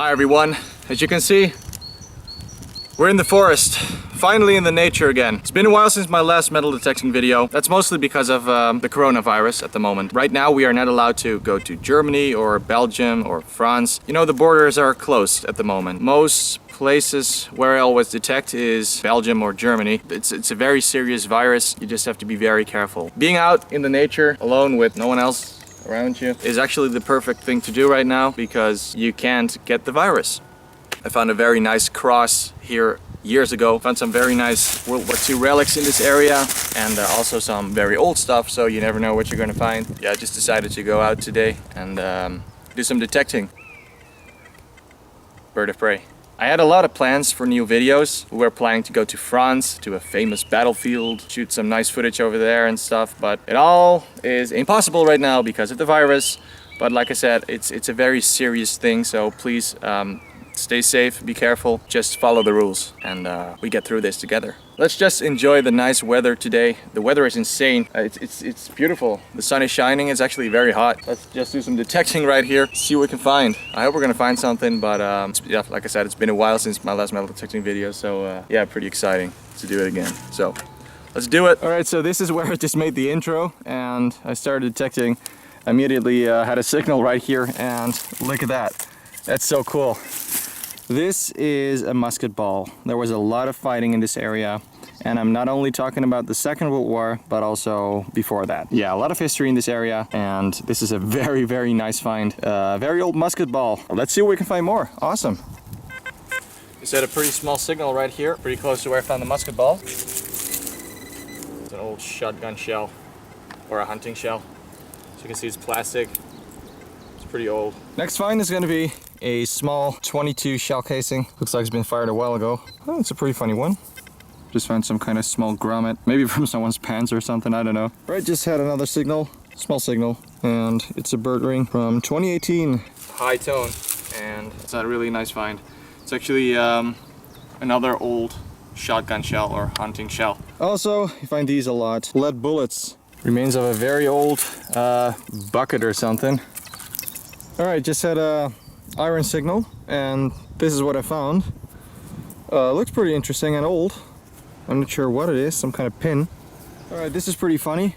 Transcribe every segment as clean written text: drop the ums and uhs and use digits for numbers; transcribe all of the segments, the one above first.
Hi everyone, as you can see, we're in the forest, finally in the nature again. It's been a while since my last metal detecting video. That's mostly because of the coronavirus at the moment. Right now we are not allowed to go to Germany or Belgium or France. You know, the borders are closed at the moment. Most places where I always detect is Belgium or Germany. It's a very serious virus. You just have to be very careful. Being out in the nature alone with no one else around you is actually the perfect thing to do right now because you can't get the virus. I found a very nice cross here years ago. Found some very nice World War II relics in this area and also some very old stuff, so you never know what you're gonna find. Yeah, I just decided to go out today and do some detecting. Bird of prey. I had a lot of plans for new videos. We were planning to go to France, to a famous battlefield, shoot some nice footage over there and stuff, but it all is impossible right now because of the virus. But like I said, it's a very serious thing, so please stay safe, be careful, just follow the rules, and we get through this together. Let's just enjoy the nice weather today. The weather is insane. It's beautiful. The sun is shining. It's actually very hot. Let's just do some detecting right here, see what we can find. I hope we're gonna find something, but yeah, like I said, it's been a while since my last metal detecting video, so yeah, pretty exciting to do it again. So let's do it. All right, so this is where I just made the intro, and I started detecting. Immediately had a signal right here, and look at that. That's so cool. This is a musket ball. There was a lot of fighting in this area, and I'm not only talking about the Second World War, but also before that. Yeah, a lot of history in this area, and this is a very, very nice find. Very old musket ball. Let's see what we can find more. Awesome. It's at a pretty small signal right here, pretty close to where I found the musket ball. It's an old shotgun shell, or a hunting shell. As you can see, it's plastic. It's pretty old. Next find is going to be a small 22 shell casing. Looks like it's been fired a while ago. Oh, it's a pretty funny one. Just found some kind of small grommet, maybe from someone's pants or something, I don't know. Right, just had another signal, small signal, and it's a bird ring from 2018. High tone, and it's a really nice find. It's actually another old shotgun shell or hunting shell. Also, you find these a lot. Lead bullets. Remains of a very old bucket or something. All right, just had a iron signal, and this is what I found. Looks pretty interesting and old. I'm not sure what it is, some kind of pin. All right, this is pretty funny.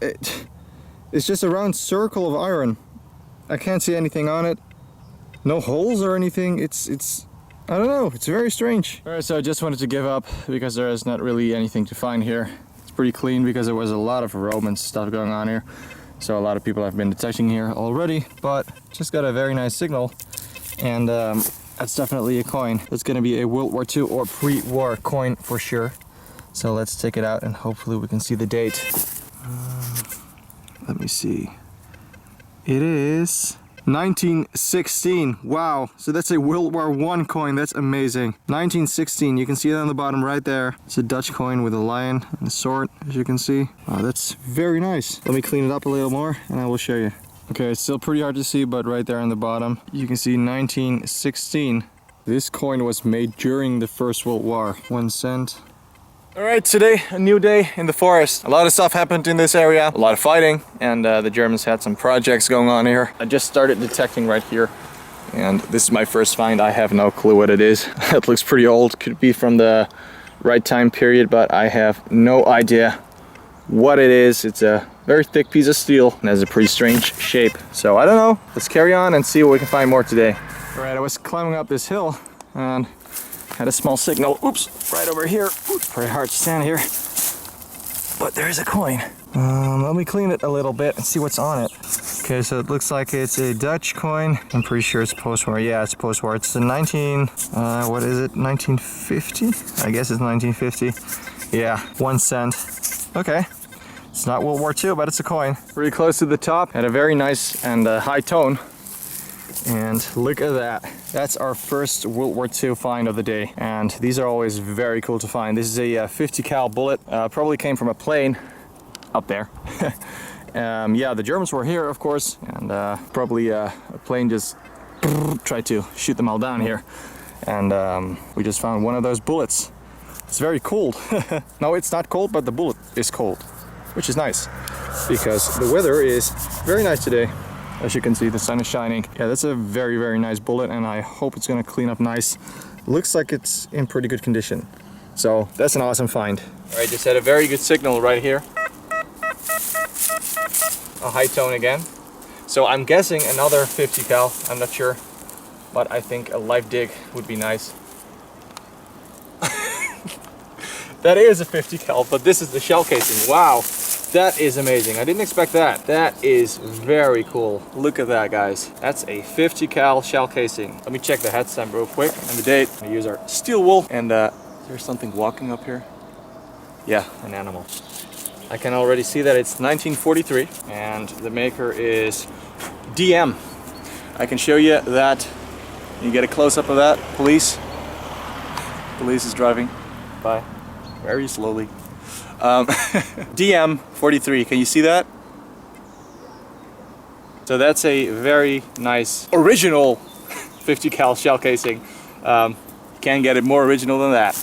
It's just a round circle of iron. I can't see anything on it. No holes or anything. It's I don't know, it's very strange. All right, so I just wanted to give up because there is not really anything to find here. It's pretty clean because there was a lot of Roman stuff going on here. So a lot of people have been detecting here already, but just got a very nice signal, and that's definitely a coin. It's going to be a World War II or pre-war coin for sure. So let's take it out and hopefully we can see the date. Let me see. It is 1916. Wow, so that's a World War I coin. That's amazing. 1916, you can see it on the bottom right there. It's a Dutch coin with a lion and a sword, as you can see. Wow, that's very nice. Let me clean it up a little more and I will show you. Okay, it's still pretty hard to see, but right there on the bottom you can see 1916. This coin was made during the First World War. 1 cent. Alright, today a new day in the forest. A lot of stuff happened in this area, a lot of fighting, and the Germans had some projects going on here. I just started detecting right here, and this is my first find. I have no clue what it is. It looks pretty old, could be from the right time period, but I have no idea what it is. It's a very thick piece of steel and has a pretty strange shape. So I don't know, let's carry on and see what we can find more today. Alright, I was climbing up this hill and had a small signal, oops, right over here. Oops, pretty hard to stand here, but there's a coin. Let me clean it a little bit and see what's on it. Okay, so it looks like it's a Dutch coin. I'm pretty sure it's post-war. Yeah, it's post-war. It's the what is it, 1950? I guess it's 1950. Yeah, 1 cent. Okay, it's not World War II, but it's a coin. Pretty close to the top, had a very nice and high tone. And look at that. That's our first World War II find of the day. And these are always very cool to find. This is a 50 cal bullet. Probably came from a plane up there. Yeah, the Germans were here, of course. And probably a plane just tried to shoot them all down here. And we just found one of those bullets. It's very cold. No, it's not cold, but the bullet is cold, which is nice because the weather is very nice today. As you can see, the sun is shining. Yeah, that's a very, very nice bullet, and I hope it's gonna clean up nice. Looks like it's in pretty good condition. So that's an awesome find. All right, just had a very good signal right here. A high tone again. So I'm guessing another 50 cal, I'm not sure. But I think a live dig would be nice. That is a 50 cal, but this is the shell casing. Wow, that is amazing. I didn't expect that. That is very cool. Look at that, guys. That's a 50 cal shell casing. Let me check the head stamp real quick and the date. We use our steel wool. And there's something walking up here. Yeah, an animal. I can already see that it's 1943 and the maker is DM. I can show you that. You get a close-up of that. Police is driving by very slowly. DM 43, can you see that? So that's a very nice original 50 cal shell casing. Can't get it more original than that.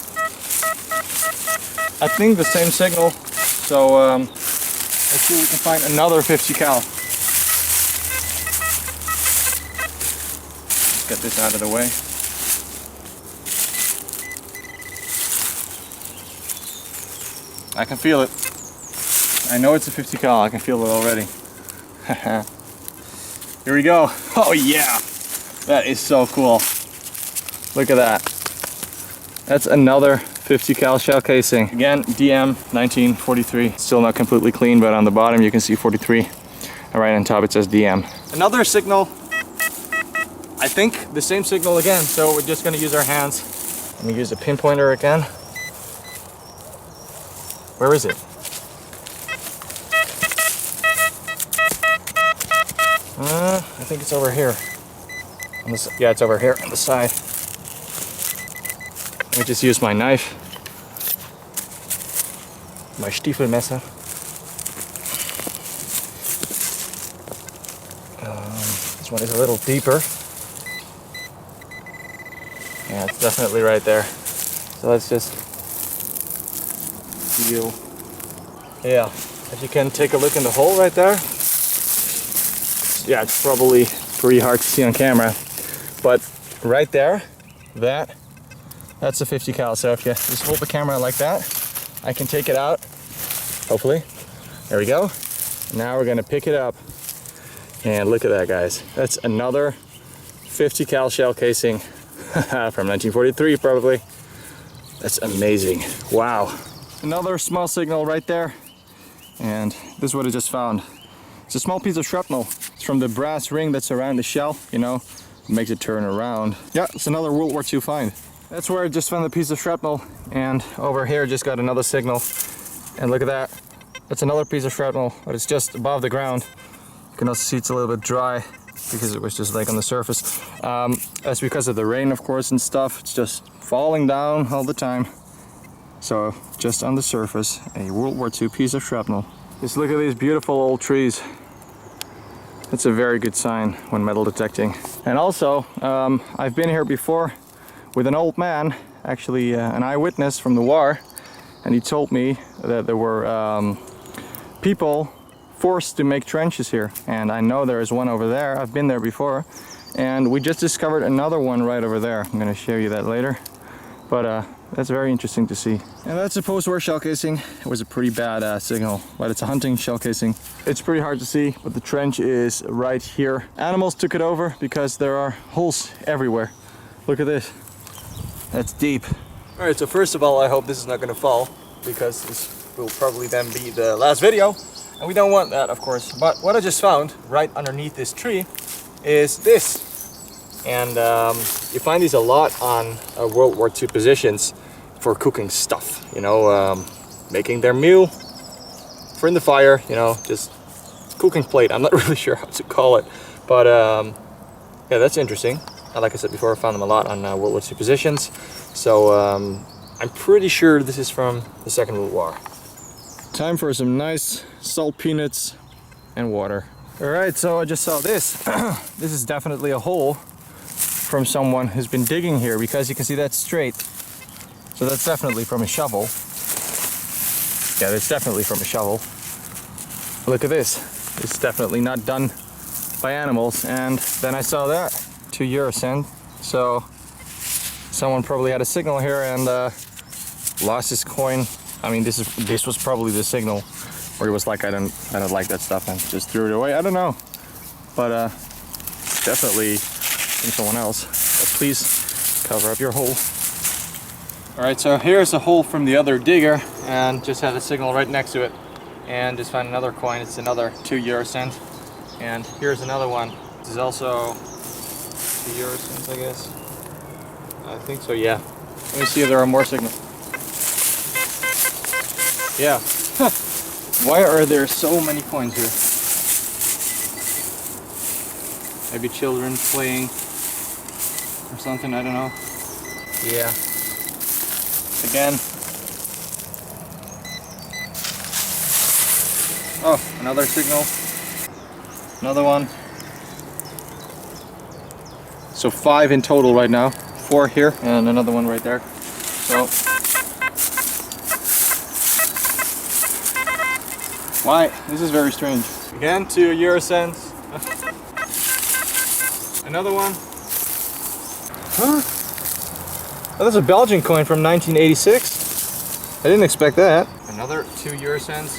I think the same signal, so let's see if we can find another 50 cal. Let's get this out of the way. I can feel it. I know it's a 50 cal, I can feel it already. Here we go. Oh yeah, that is so cool. Look at that. That's another 50 cal shell casing. Again, DM 1943. Still not completely clean, but on the bottom you can see 43. And right on top it says DM. Another signal. I think the same signal again, so we're just gonna use our hands. Let me use a pinpointer again. Where is it? I think it's over here. On this, yeah, it's over here on the side. Let me just use my knife. My Stiefelmesser. This one is a little deeper. Yeah, it's definitely right there. So let's just feel. Yeah, if you can take a look in the hole right there. Yeah, it's probably pretty hard to see on camera, but right there, that's a 50 cal. So if you just hold the camera like that, I can take it out, hopefully. There we go. Now we're gonna pick it up, and look at that, guys. That's another 50 cal shell casing from 1943, probably. That's amazing. Wow. Another small signal right there, and this is what I just found. It's a small piece of shrapnel. It's from the brass ring that's around the shell, you know, it makes it turn around. Yeah, it's another World War II find. That's where I just found a piece of shrapnel, and over here just got another signal. And look at that. That's another piece of shrapnel, but it's just above the ground. You can also see it's a little bit dry because it was just like on the surface. That's because of the rain, of course, and stuff. It's just falling down all the time. So just on the surface, a World War II piece of shrapnel. Just look at these beautiful old trees. That's a very good sign when metal detecting. And also, I've been here before with an old man, actually an eyewitness from the war, and he told me that there were people forced to make trenches here. And I know there is one over there. I've been there before, and we just discovered another one right over there. I'm gonna show you that later. But that's very interesting to see. And that's a post-war shell casing. It was a pretty bad signal, but it's a hunting shell casing. It's pretty hard to see, but the trench is right here. Animals took it over because there are holes everywhere. Look at this. That's deep. All right, so first of all, I hope this is not gonna fall, because this will probably then be the last video. And we don't want that, of course. But what I just found right underneath this tree is this. And you find these a lot on World War II positions for cooking stuff, you know, making their meal for in the fire, you know, just cooking plate. I'm not really sure how to call it, but yeah, that's interesting. And like I said before, I found them a lot on World War II positions. So I'm pretty sure this is from the Second World War. Time for some nice salt peanuts and water. All right, so I just saw this. This is definitely a hole from someone who's been digging here, because you can see that's straight. So that's definitely from a shovel. Yeah, that's definitely from a shovel. Look at this. It's definitely not done by animals. And then I saw that, 2 euro cent. So someone probably had a signal here and lost his coin. I mean, this was probably the signal where he was like, I don't like that stuff, and just threw it away. I don't know, but definitely from someone else. But please cover up your hole. All right, so here's a hole from the other digger, and just had a signal right next to it, and just found another coin. It's another 2 euro cent, and here's another one. This is also 2 euro cents, I guess. I think so, yeah. Let me see if there are more signals. Yeah. Why are there so many coins here? Maybe children playing or something, I don't know. Yeah. Again. Oh, another signal. Another one. So 5 in total right now. 4 here and another one right there. So why? This is very strange. Again, 2 euro cents. Another one. Huh? Oh, that's a Belgian coin from 1986. I didn't expect that. Another 2 euro cents.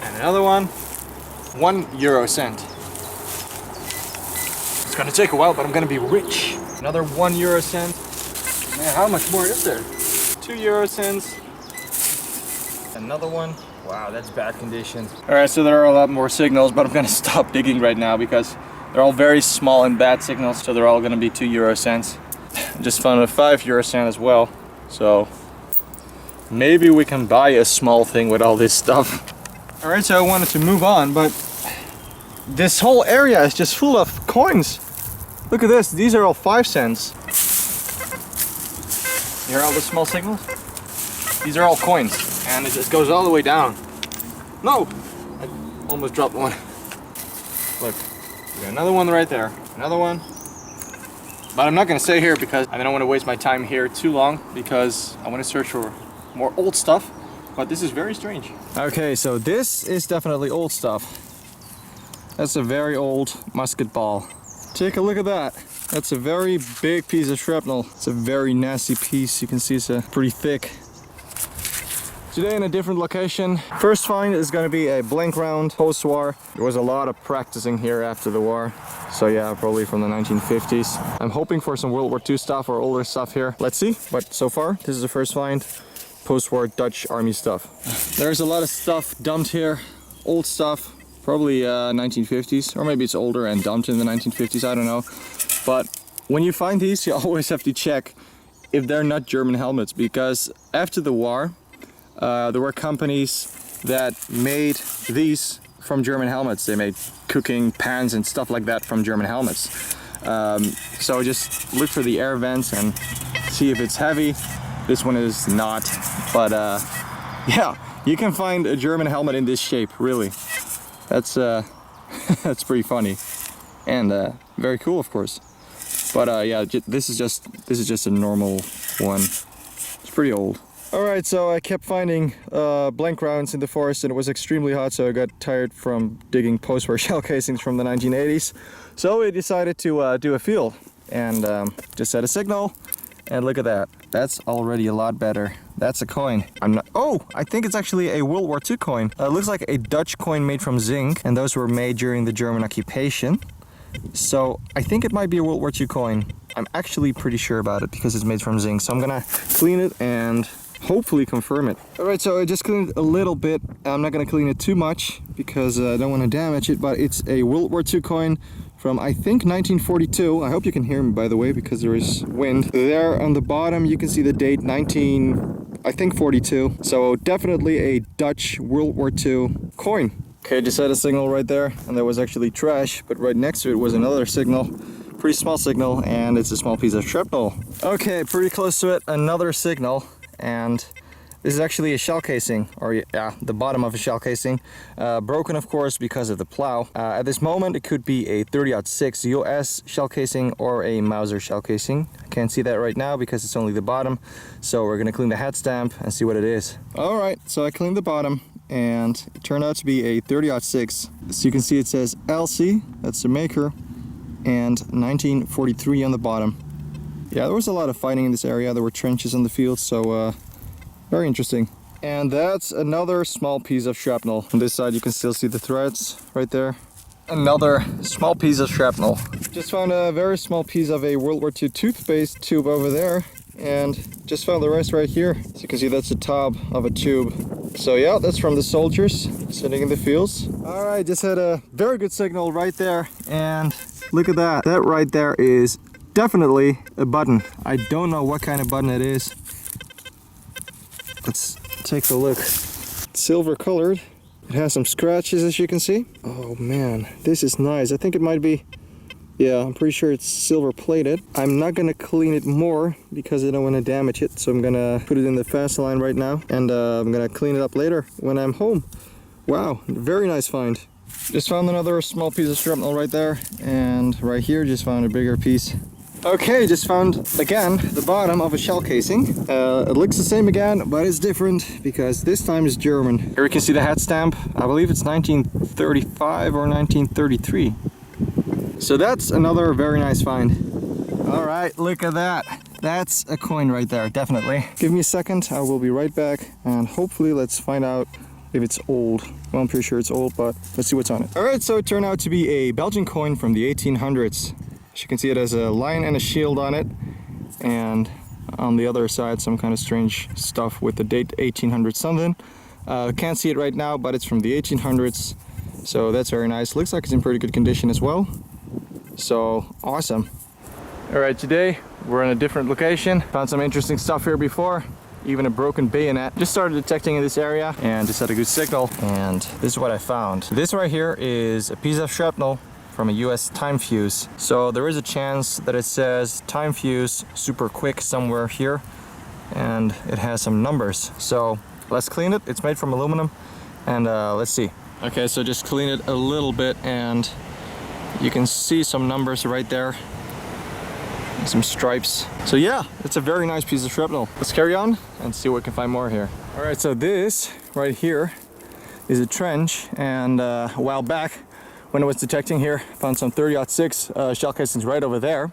And another one. 1 euro cent. It's gonna take a while, but I'm gonna be rich. Another 1 euro cent. Man, how much more is there? 2 euro cents. Another one. Wow, that's bad condition. All right, so there are a lot more signals, but I'm gonna stop digging right now because they're all very small and bad signals, so they're all gonna be 2 euro cents. Just found a 5 euro cent as well, so maybe we can buy a small thing with all this stuff. All right, so I wanted to move on, but this whole area is just full of coins. Look at this, these are all 5 cents. You hear all the small signals? These are all coins, and it just goes all the way down. No! I almost dropped one. Look, we got another one right there. Another one. But I'm not gonna stay here because I don't want to waste my time here too long, because I want to search for more old stuff. But this is very strange. Okay, so this is definitely old stuff. That's a very old musket ball. Take a look at that. That's a very big piece of shrapnel. It's a very nasty piece. You can see it's pretty thick. Today in a different location. First find is going to be a blank round post-war. There was a lot of practicing here after the war. So yeah, probably from the 1950s. I'm hoping for some World War II stuff or older stuff here. Let's see. But so far, this is the first find. Post-war Dutch army stuff. There's a lot of stuff dumped here. Old stuff. Probably 1950s, or maybe it's older and dumped in the 1950s, I don't know. But when you find these, you always have to check if they're not German helmets, because after the war, there were companies that made these from German helmets. They made cooking pans and stuff like that from German helmets. So just look for the air vents and see if it's heavy. This one is not, but yeah, you can find a German helmet in this shape, really. That's that's pretty funny and very cool, of course. But yeah, this is just a normal one. It's pretty old. All right, so I kept finding blank rounds in the forest, and it was extremely hot, so I got tired from digging post-war shell casings from the 1980s. So we decided to do a field and just set a signal. And look at that. That's already a lot better. That's a coin. Oh, I think it's actually a World War II coin. It looks like a Dutch coin made from zinc, and those were made during the German occupation. So I think it might be a World War II coin. I'm actually pretty sure about it because it's made from zinc. So I'm gonna clean it and hopefully confirm it. All right, so I just cleaned it a little bit. I'm not gonna clean it too much because I don't want to damage it, but it's a World War II coin from, I think, 1942. I hope you can hear me, by the way, because there is wind. There on the bottom you can see the date 42. So definitely a Dutch World War II coin. Okay, just had a signal right there, and that was actually trash, but right next to it was another signal. Pretty small signal, and it's a small piece of shrapnel. Okay, pretty close to it, another signal, and this is actually a shell casing, or yeah, the bottom of a shell casing. Broken, of course, because of the plow. At this moment, it could be a 30-06 US shell casing or a Mauser shell casing. I can't see that right now because it's only the bottom. So we're gonna clean the head stamp and see what it is. All right, so I cleaned the bottom, and it turned out to be a 30-06. So you can see it says LC, that's the maker, and 1943 on the bottom. Yeah, there was a lot of fighting in this area. There were trenches in the field, so very interesting. And that's another small piece of shrapnel. On this side you can still see the threads right there. Another small piece of shrapnel. Just found a very small piece of a World War II toothpaste tube over there, and just found the rest right here. So you can see that's the top of a tube. So yeah, that's from the soldiers sitting in the fields. All right, just had a very good signal right there, and look at that. That right there is definitely a button. I don't know what kind of button it is. Let's take a look. It's silver colored. It has some scratches, as you can see. Oh man, this is nice. I think it might be, yeah, I'm pretty sure it's silver plated. I'm not gonna clean it more because I don't want to damage it. So I'm gonna put it in the fast line right now, and I'm gonna clean it up later when I'm home. Wow, very nice find. Just found another small piece of shrapnel right there, and right here just found a bigger piece. Okay, just found again the bottom of a shell casing. It looks the same again, but it's different because this time it's German. Here you can see the head stamp. I believe it's 1935 or 1933. So that's another very nice find. All right, look at that. That's a coin right there, definitely. Give me a second, I will be right back, and hopefully let's find out if it's old. Well, I'm pretty sure it's old, but let's see what's on it. All right, so it turned out to be a Belgian coin from the 1800s. As you can see, it has a lion and a shield on it, and on the other side some kind of strange stuff with the date 1800 something. Can't see it right now, but it's from the 1800s, so that's very nice. Looks like it's in pretty good condition as well, so awesome. All right, today we're in a different location. Found some interesting stuff here before, even a broken bayonet. Just started detecting in this area and just had a good signal, and this is what I found. This right here is a piece of shrapnel from a US time fuse. So there is a chance that it says time fuse super quick somewhere here, and it has some numbers. So let's clean it. It's made from aluminum, and let's see. Okay, so just clean it a little bit, and you can see some numbers right there, and some stripes. So yeah, it's a very nice piece of shrapnel. Let's carry on and see what we can find more here. All right, so this right here is a trench, and a while back when I was detecting here, found some 30-06 shell casings right over there,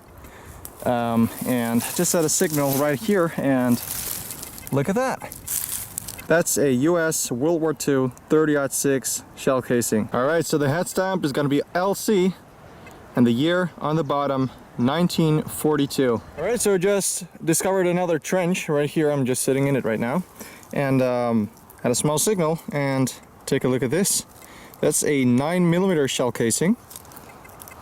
and just had a signal right here, and look at that. That's a US World War II 30-06 shell casing. All right, so the head stamp is gonna be LC, and the year on the bottom, 1942. All right, so just discovered another trench right here. I'm just sitting in it right now, and had a small signal, and take a look at this. That's a 9mm shell casing,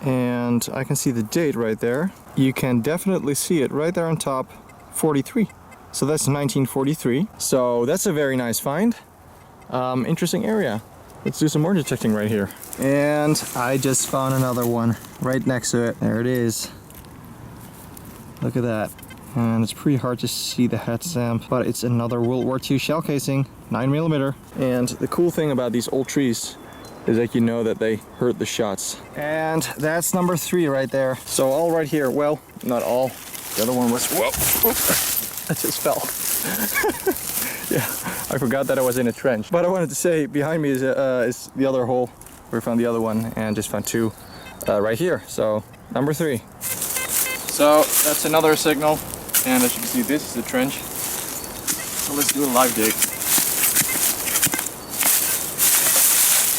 and I can see the date right there. You can definitely see it right there on top, 43. So that's 1943. So that's a very nice find. Interesting area. Let's do some more detecting right here. And I just found another one right next to it. There it is. Look at that. And it's pretty hard to see the head stamp, but it's another World War II shell casing, 9mm. And the cool thing about these old trees is that you know that they heard the shots. And that's number 3 right there. So all right here, well, not all. The other one was, whoa, I just fell. Yeah, I forgot that I was in a trench. But I wanted to say, behind me is the other hole where we found the other one, and just found 2 right here. So number 3. So that's another signal, and as you can see, this is the trench. So let's do a live dig.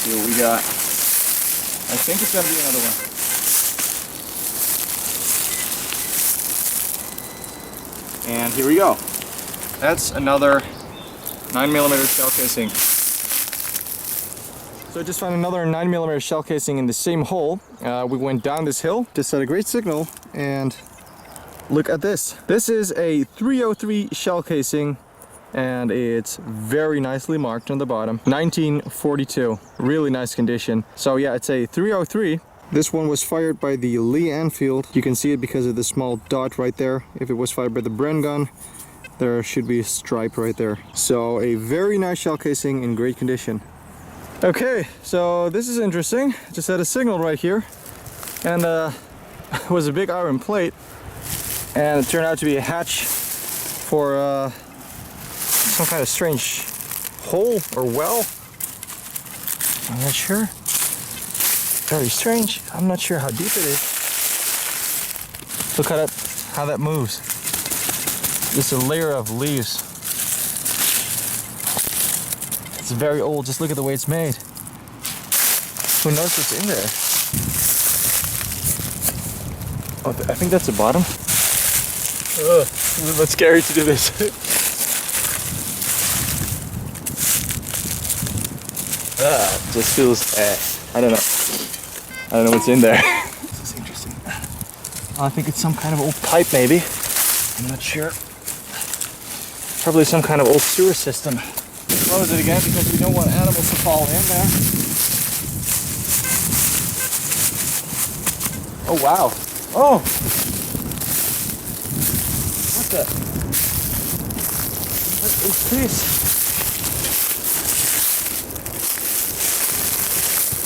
See what we got. I think it's gonna be another one. And here we go. That's another 9mm shell casing. So I just found another 9mm shell casing in the same hole. We went down this hill, just had a great signal, and look at this. This is a 303 shell casing, and it's very nicely marked on the bottom. 1942, really nice condition. So yeah, it's a 303. This one was fired by the Lee Enfield. You can see it because of the small dot right there. If it was fired by the Bren gun, there should be a stripe right there. So a very nice shell casing in great condition. Okay, so this is interesting. Just had a signal right here, and it was a big iron plate, and it turned out to be a hatch for some kind of strange hole or well. I'm not sure. Very strange. I'm not sure how deep it is. Look at it, how that moves. Just a layer of leaves. It's very old. Just look at the way it's made. Who knows what's in there? Oh, I think that's the bottom. Ugh, it's a little bit scary to do this. It just feels, I don't know. I don't know what's in there. This is interesting. I think it's some kind of old pipe, maybe. I'm not sure. Probably some kind of old sewer system. Close it again because we don't want animals to fall in there. Oh wow. Oh! What the? What is this?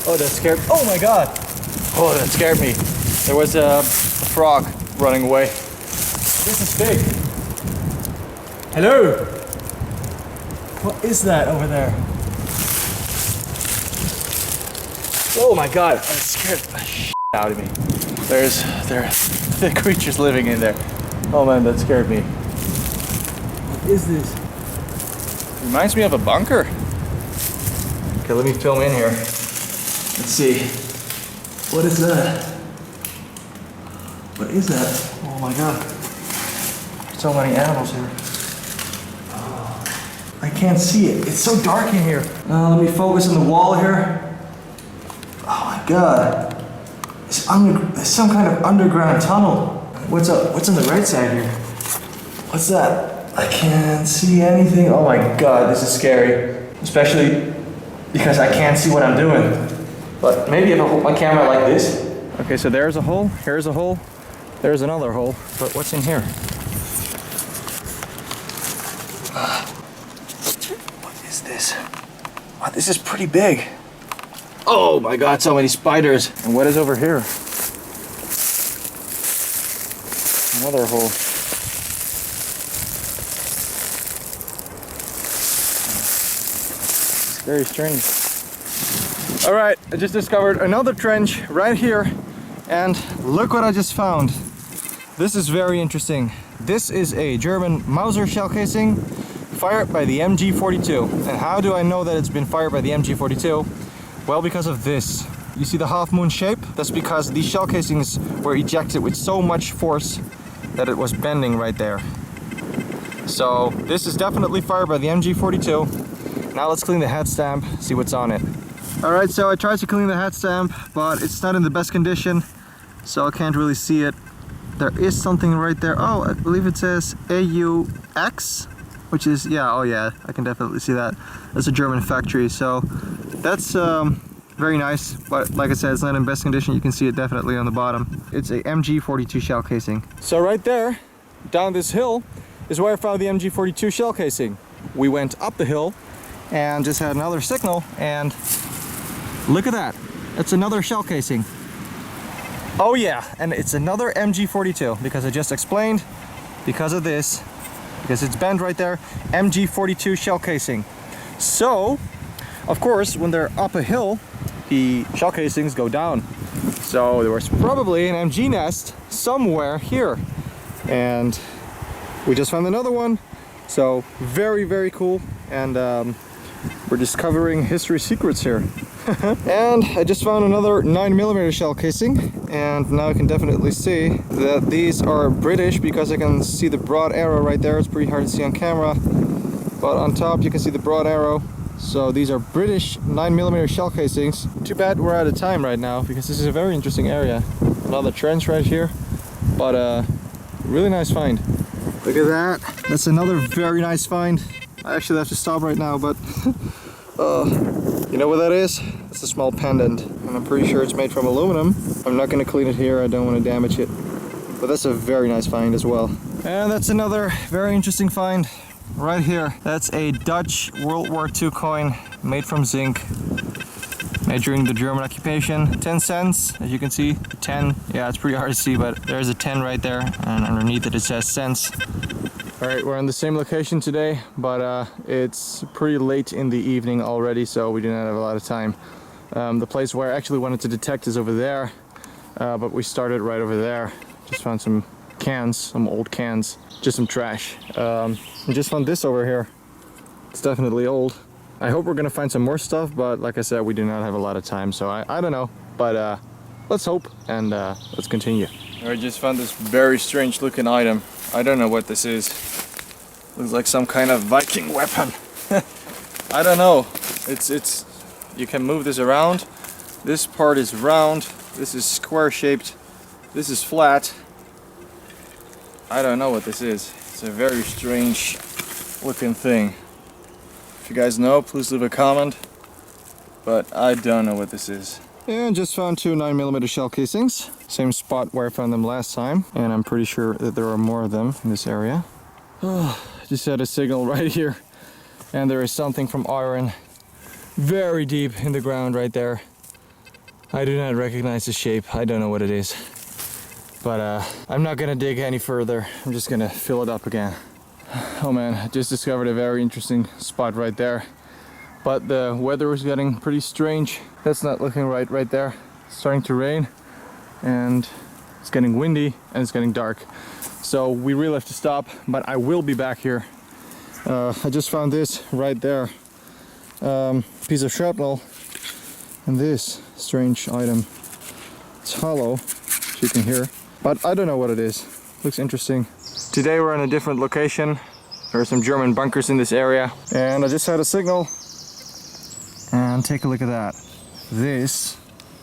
Oh, that scared me. Oh my god! Oh, that scared me. There was a frog running away. This is big. Hello? What is that over there? Oh my god, that scared the shit out of me. There are creatures living in there. Oh man, that scared me. What is this? Reminds me of a bunker. Okay, let me film in here. Let's see. What is that? What is that? Oh my god. So many animals here. Oh, I can't see it. It's so dark in here. Let me focus on the wall here. Oh my god. It's some kind of underground tunnel. What's up? What's on the right side here? What's that? I can't see anything. Oh my god, this is scary. Especially because I can't see what I'm doing. But maybe if I hold my camera like this. Okay, so there's a hole, here's a hole, there's another hole. But what's in here? What is this? Wow, this is pretty big. Oh my god, so many spiders. And what is over here? Another hole. It's very strange. All right, I just discovered another trench right here. And look what I just found. This is very interesting. This is a German Mauser shell casing fired by the MG42. And how do I know that it's been fired by the MG42? Well, because of this. You see the half moon shape? That's because these shell casings were ejected with so much force that it was bending right there. So this is definitely fired by the MG42. Now let's clean the head stamp, see what's on it. Alright, so I tried to clean the head stamp, but it's not in the best condition, so I can't really see it. There is something right there. Oh, I believe it says AUX, which is, yeah, oh yeah, I can definitely see that. That's a German factory, so that's very nice, but like I said, it's not in best condition. You can see it definitely on the bottom. It's a MG42 shell casing. So right there, down this hill, is where I found the MG42 shell casing. We went up the hill and just had another signal, and look at that. It's another shell casing. Oh yeah, and it's another MG42, because I just explained, because of this, because it's bent right there, MG42 shell casing. So, of course, when they're up a hill, the shell casings go down. So there was probably an MG nest somewhere here. And we just found another one. So very, very cool. And we're discovering history secrets here. And I just found another 9mm shell casing. And now I can definitely see that these are British, because I can see the broad arrow right there. It's pretty hard to see on camera. But on top you can see the broad arrow. So these are British 9mm shell casings. Too bad we're out of time right now, because this is a very interesting area. Another trench right here, but really nice find. Look at that. That's another very nice find. I actually have to stop right now, but you know what that is? It's a small pendant, and I'm pretty sure it's made from aluminum. I'm not going to clean it here, I don't want to damage it. But that's a very nice find as well. And that's another very interesting find. Right here, that's a Dutch World War II coin made from zinc, made during the German occupation. 10 cents, as you can see, 10. Yeah, it's pretty hard to see, but there's a 10 right there, and underneath it says cents. Alright, we're on the same location today, but it's pretty late in the evening already, so we do not have a lot of time. The place where I actually wanted to detect is over there, but we started right over there. Just found some cans, some old cans, just some trash. I just found this over here. It's definitely old. I hope we're gonna find some more stuff, but like I said, we do not have a lot of time, so I don't know. But let's hope and let's continue. I just found this very strange looking item. I don't know what this is. Looks like some kind of Viking weapon. I don't know. It's you can move this around. This part is round. This is square shaped. This is flat. I don't know what this is. It's a very strange looking thing. If you guys know, please leave a comment. But I don't know what this is. And just found 2 9mm shell casings. Same spot where I found them last time. And I'm pretty sure that there are more of them in this area. Just had a signal right here. And there is something from iron very deep in the ground right there. I do not recognize the shape. I don't know what it is. But I'm not gonna dig any further. I'm just gonna fill it up again. Oh man, I just discovered a very interesting spot right there. But the weather is getting pretty strange. That's not looking right there. It's starting to rain and it's getting windy and it's getting dark. So we really have to stop, but I will be back here. I just found this right there. Piece of shrapnel and this strange item. It's hollow, as you can hear. But I don't know what it is. Looks interesting. Today we're in a different location. There are some German bunkers in this area. And I just had a signal. And take a look at that. This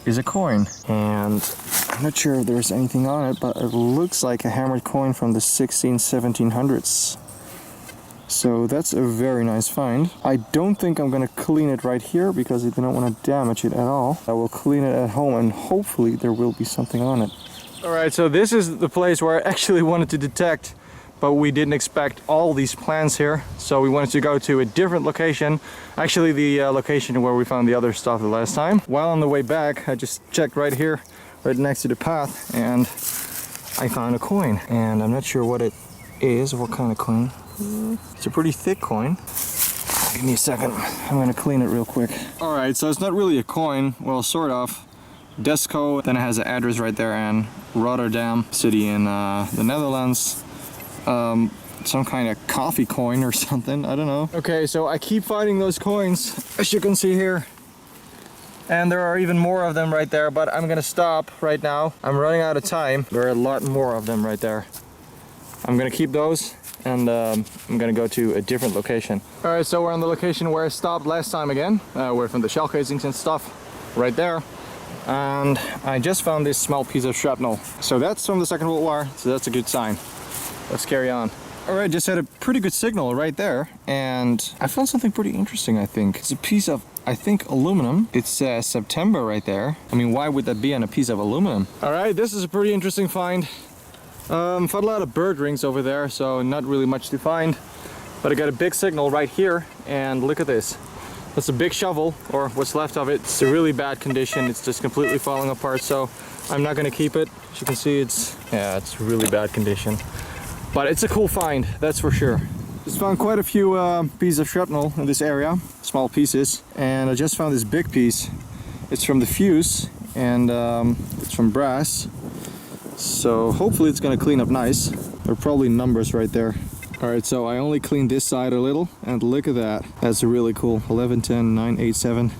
is a coin. And I'm not sure if there's anything on it, but it looks like a hammered coin from the 1700s. So that's a very nice find. I don't think I'm gonna clean it right here because I do not want to damage it at all. I will clean it at home and hopefully there will be something on it. Alright, so this is the place where I actually wanted to detect, but we didn't expect all these plants here. So we wanted to go to a different location. Actually the location where we found the other stuff the last time. While on the way back, I just checked right here, right next to the path, and I found a coin. And I'm not sure what it is, what kind of coin. It's a pretty thick coin. Give me a second, I'm gonna clean it real quick. Alright, so it's not really a coin, well, sort of. Desco, then it has an address right there, and Rotterdam city in the Netherlands. Some kind of coffee coin or something, I don't know. Okay, so I keep finding those coins, as you can see here. And there are even more of them right there, but I'm gonna stop right now. I'm running out of time. There are a lot more of them right there. I'm gonna keep those, and I'm gonna go to a different location. Alright, so we're on the location where I stopped last time again. We're from the shell casings and stuff, right there. And I just found this small piece of shrapnel. So that's from the Second World War, so that's a good sign. Let's carry on. Alright, just had a pretty good signal right there, and I found something pretty interesting, I think. It's a piece of, I think, aluminum. It says September right there. I mean, why would that be on a piece of aluminum? Alright, this is a pretty interesting find. Found a lot of bird rings over there, so not really much to find. But I got a big signal right here, and look at this. That's a big shovel, or what's left of it. It's a really bad condition. It's just completely falling apart, so I'm not gonna keep it. As you can see, it's really bad condition. But it's a cool find, that's for sure. Just found quite a few pieces of shrapnel in this area, small pieces. And I just found this big piece. It's from the fuse, and it's from brass. So hopefully it's gonna clean up nice. There are probably numbers right there. Alright, so I only cleaned this side a little, and look at that. That's really cool. 1110 987.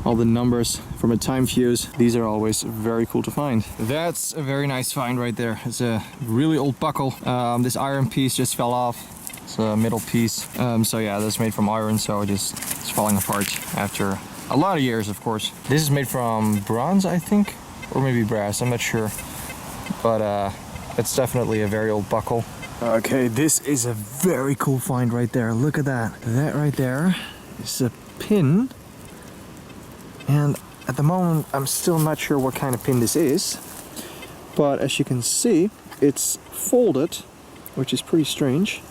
All the numbers from a time fuse. These are always very cool to find. That's a very nice find right there. It's a really old buckle. This iron piece just fell off. It's a middle piece. So yeah, that's made from iron, so it's falling apart after a lot of years, of course. This is made from bronze, I think, or maybe brass, I'm not sure. But it's definitely a very old buckle. Okay, this is a very cool find right there. Look at that. That right there is a pin. And at the moment, I'm still not sure what kind of pin this is. But as you can see, it's folded, which is pretty strange.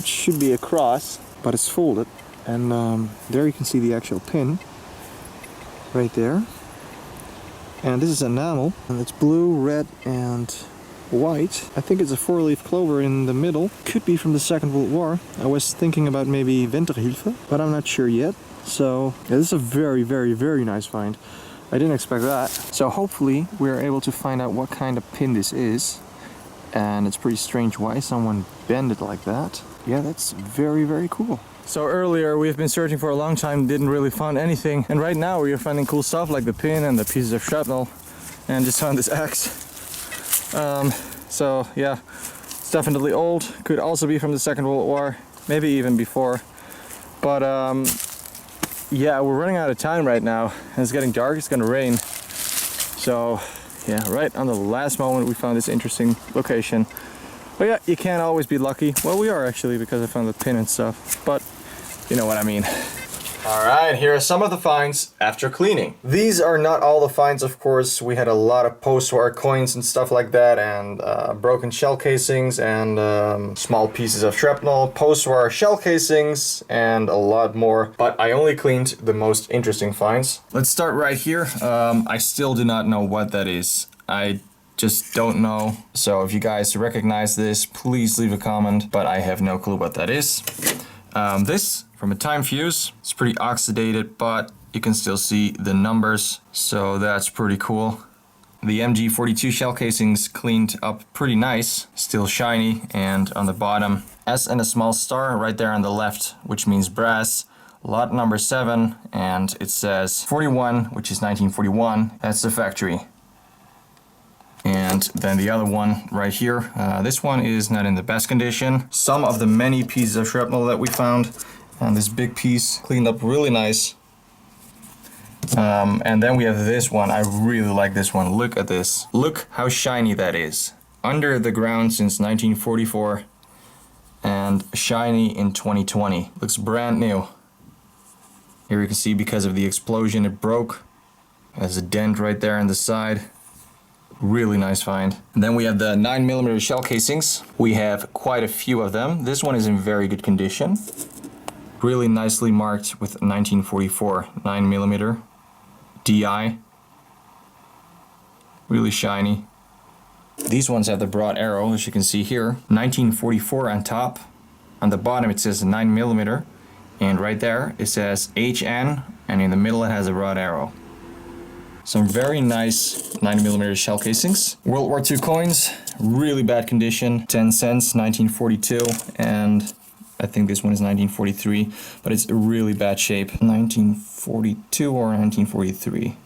Should be a cross, but it's folded. And there you can see the actual pin right there. And this is enamel, and it's blue, red, and white. I think it's a four-leaf clover in the middle. Could be from the Second World War. I was thinking about maybe Winterhilfe, but I'm not sure yet. So yeah, this is a very, very, very nice find. I didn't expect that. So hopefully we're able to find out what kind of pin this is. And it's pretty strange why someone bent it like that. Yeah, that's very, very cool. So earlier we've been searching for a long time, didn't really find anything. And right now we are finding cool stuff like the pin and the pieces of shrapnel. And just found this axe. So yeah, it's definitely old. Could also be from the Second World War, maybe even before. But yeah, we're running out of time right now. And it's getting dark, it's gonna rain. So yeah, right on the last moment we found this interesting location. But yeah, you can't always be lucky. Well, we are actually, because I found the pin and stuff. But you know what I mean. Alright, here are some of the finds after cleaning. These are not all the finds, of course. We had a lot of post-war coins and stuff like that, and broken shell casings, and small pieces of shrapnel, post-war shell casings, and a lot more. But I only cleaned the most interesting finds. Let's start right here. I still do not know what that is. I just don't know. So if you guys recognize this, please leave a comment, but I have no clue what that is. This from a time fuse. It's pretty oxidated, but you can still see the numbers, so that's pretty cool. The MG42 shell casings cleaned up pretty nice, still shiny, and on the bottom S and a small star right there on the left, which means brass. Lot number 7, and it says 41, which is 1941. That's the factory. And then the other one right here, this one is not in the best condition. Some of the many pieces of shrapnel that we found, and this big piece cleaned up really nice. And then we have this one. I really like this one. Look at this. Look how shiny that is. Under the ground since 1944 and shiny in 2020. Looks brand new. Here you can see because of the explosion it broke. There's a dent right there on the side. Really nice find. And then we have the 9mm shell casings. We have quite a few of them. This one is in very good condition. Really nicely marked with 1944 9mm DI. Really shiny. These ones have the broad arrow, as you can see here. 1944 on top. On the bottom it says 9mm. And right there it says HN, and in the middle it has a broad arrow. Some very nice 9mm shell casings. World War II coins, really bad condition. 10 cents, 1942, and I think this one is 1943, but it's a really bad shape. 1942 or 1943.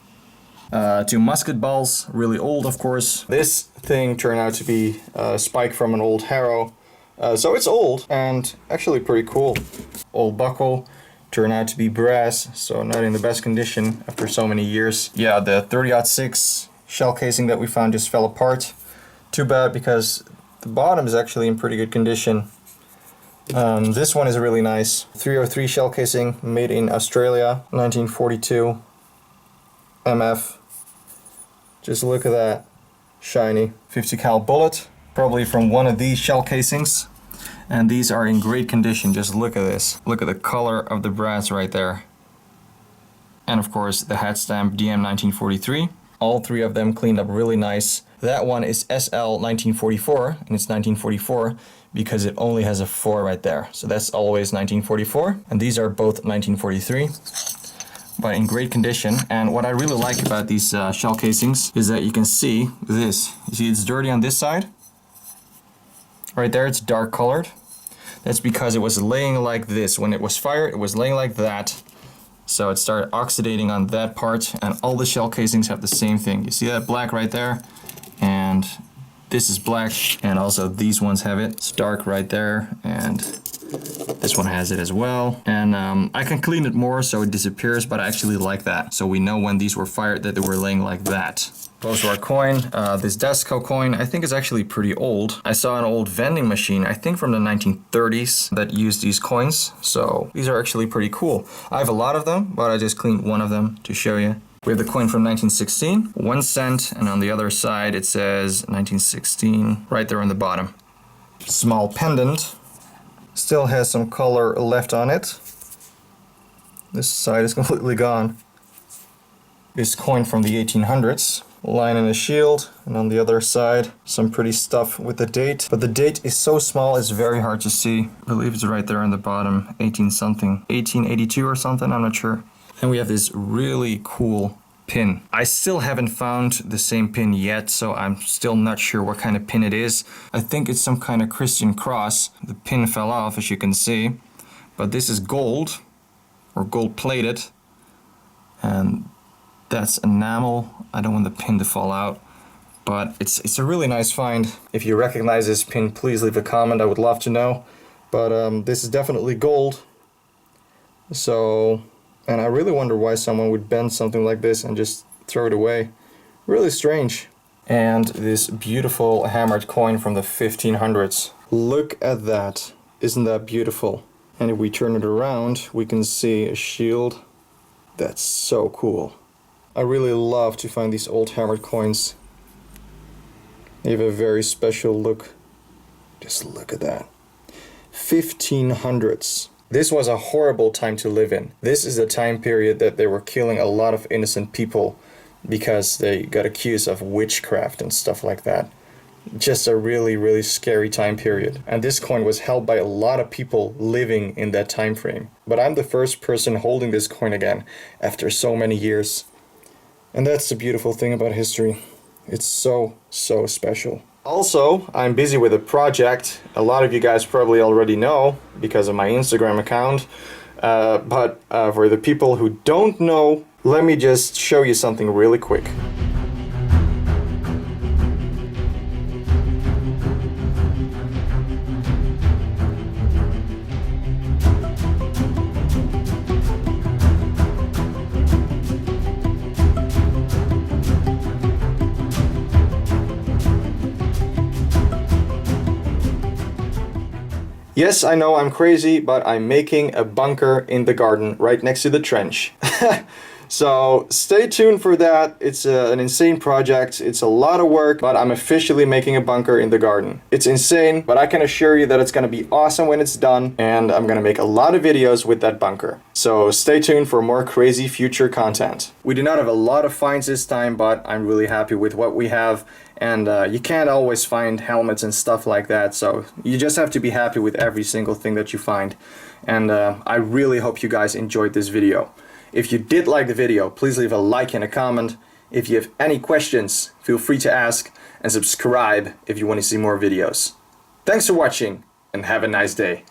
2 musket balls, really old of course. This thing turned out to be a spike from an old harrow. So it's old and actually pretty cool. Old buckle. Turned out to be brass, so not in the best condition after so many years. Yeah, the 30-06 shell casing that we found just fell apart. Too bad, because the bottom is actually in pretty good condition. This one is really nice. 303 shell casing, made in Australia, 1942. MF. Just look at that. Shiny. 50 cal bullet, probably from one of these shell casings. And these are in great condition. Just look at this. Look at the color of the brass right there. And of course the head stamp DM 1943. All 3 of them cleaned up really nice. That one is SL 1944, and it's 1944 because it only has a 4 right there. So that's always 1944. And these are both 1943, but in great condition. And what I really like about these shell casings is that you can see this. You see it's dirty on this side. Right there, it's dark colored. That's because it was laying like this. When it was fired, it was laying like that. So it started oxidating on that part, and all the shell casings have the same thing. You see that black right there? And this is black, and also these ones have it. It's dark right there, and this one has it as well. And I can clean it more so it disappears, but I actually like that. So we know when these were fired that they were laying like that. Post-war coin. This Desco coin I think is actually pretty old. I saw an old vending machine, I think from the 1930s, that used these coins. So these are actually pretty cool. I have a lot of them, but I just cleaned one of them to show you. We have the coin from 1916, 1 cent, and on the other side it says 1916 right there on the bottom. Small pendant. Still has some color left on it. This side is completely gone. This coin from the 1800s. line and a shield, and on the other side some pretty stuff with the date. But the date is so small it's very hard to see. I believe it's right there on the bottom, 18 something, 1882 or something, I'm not sure. And we have this really cool pin. I still haven't found the same pin yet, so I'm still not sure what kind of pin it is. I think it's some kind of Christian cross. The pin fell off, as you can see, but this is gold or gold plated, and that's enamel. I don't want the pin to fall out, but it's a really nice find. If you recognize this pin, please leave a comment. I would love to know. But this is definitely gold. So, and I really wonder why someone would bend something like this and just throw it away. Really strange. And this beautiful hammered coin from the 1500s. Look at that. Isn't that beautiful? And if we turn it around, we can see a shield. That's so cool. I really love to find these old hammered coins. They have a very special look. Just look at that. 1500s. This was a horrible time to live in. This is the time period that they were killing a lot of innocent people because they got accused of witchcraft and stuff like that. Just a really, really scary time period. And this coin was held by a lot of people living in that time frame. But I'm the first person holding this coin again after so many years. And that's the beautiful thing about history. It's so, so special. Also, I'm busy with a project. A lot of you guys probably already know because of my Instagram account. But for the people who don't know, let me just show you something really quick. Yes, I know I'm crazy, but I'm making a bunker in the garden right next to the trench. So stay tuned for that. It's an insane project. It's a lot of work, but I'm officially making a bunker in the garden. It's insane, but I can assure you that it's going to be awesome when it's done, and I'm going to make a lot of videos with that bunker. So stay tuned for more crazy future content. We do not have a lot of finds this time, but I'm really happy with what we have. And you can't always find helmets and stuff like that, so you just have to be happy with every single thing that you find. And I really hope you guys enjoyed this video. If you did like the video, please leave a like and a comment. If you have any questions, feel free to ask, and subscribe if you want to see more videos. Thanks for watching, and have a nice day.